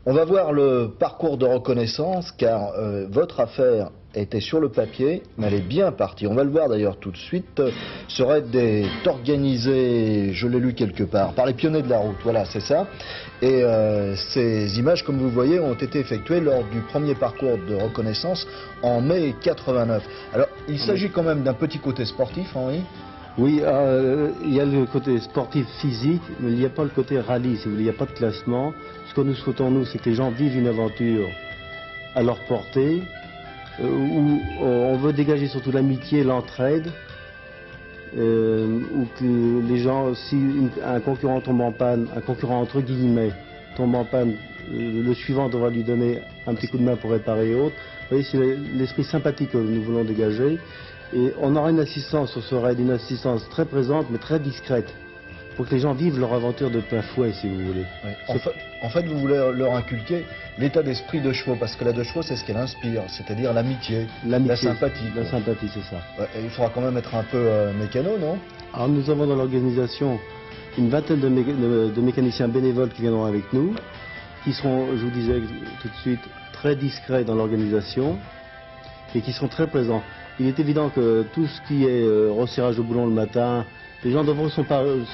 On va voir le parcours de reconnaissance car votre affaire était sur le papier, mais elle est bien partie. On va le voir d'ailleurs tout de suite. Ce raid est organisé, je l'ai lu quelque part, par les pionniers de la route. Voilà, c'est ça. Et ces images, comme vous voyez, ont été effectuées lors du premier parcours de reconnaissance en mai 89. Alors, il s'agit quand même d'un petit côté sportif, Henri. Oui, il y a le côté sportif physique, mais il n'y a pas le côté rallye, si vous voulez, il n'y a pas de classement. Ce que nous souhaitons, nous, c'est que les gens vivent une aventure à leur portée, où on veut dégager surtout l'amitié, l'entraide, où que les gens, si un concurrent tombe en panne, un concurrent entre guillemets tombe en panne, le suivant devra lui donner un petit coup de main pour réparer et autres. Vous voyez, c'est l'esprit sympathique que nous voulons dégager. Et on aura une assistance sur ce raid, une assistance très présente mais très discrète, pour que les gens vivent leur aventure de plein fouet, si vous voulez. Oui. En fait, vous voulez leur inculquer l'état d'esprit de chevaux, parce que la de chevaux, c'est ce qu'elle inspire, c'est-à-dire l'amitié, la sympathie. La sympathie, c'est ça. Ouais, et il faudra quand même être un peu mécano, non? Alors nous avons dans l'organisation une vingtaine de mécaniciens bénévoles qui viendront avec nous, qui seront, je vous disais tout de suite, très discrets dans l'organisation et qui seront très présents. Il est évident que tout ce qui est resserrage de boulon le matin, les gens devront se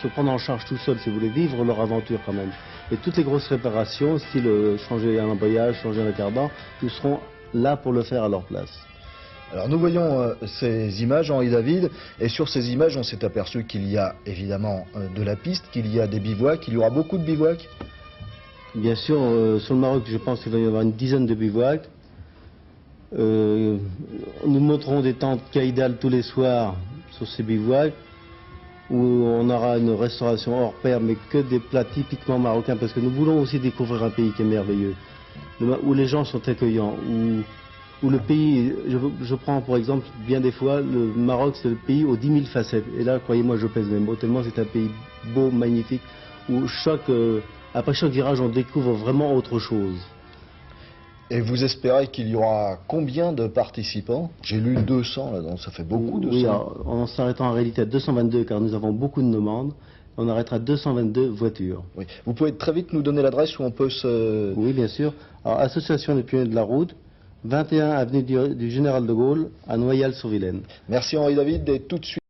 prendre en charge tout seuls, si vous voulez, vivre leur aventure quand même. Et toutes les grosses réparations, style changer un embrayage, changer un cardan, nous serons là pour le faire à leur place. Alors nous voyons ces images, Henri David, et sur ces images on s'est aperçu qu'il y a évidemment de la piste, qu'il y a des bivouacs, il y aura beaucoup de bivouacs. Bien sûr, sur le Maroc, je pense qu'il va y avoir une dizaine de bivouacs. Nous montrerons des tentes caïdales tous les soirs sur ces bivouacs, où on aura une restauration hors pair, mais que des plats typiquement marocains, parce que nous voulons aussi découvrir un pays qui est merveilleux, où les gens sont accueillants, où le pays, je prends pour exemple bien des fois, le Maroc c'est le pays aux 10 000 facettes, et là croyez-moi je pèse mes mots, tellement c'est un pays beau, magnifique, où après chaque virage on découvre vraiment autre chose. Et vous espérez qu'il y aura combien de participants? J'ai lu 200 là, donc ça fait beaucoup, 200. Oui, alors, en s'arrêtant en réalité à 222 car nous avons beaucoup de demandes, on arrêtera 222 voitures. Oui. Vous pouvez très vite nous donner l'adresse où on peut se... Oui, bien sûr. Alors, Association des pionniers de la route, 21 avenue du Général de Gaulle, à Noyal-sur-Vilaine. Merci Henri David, et tout de suite.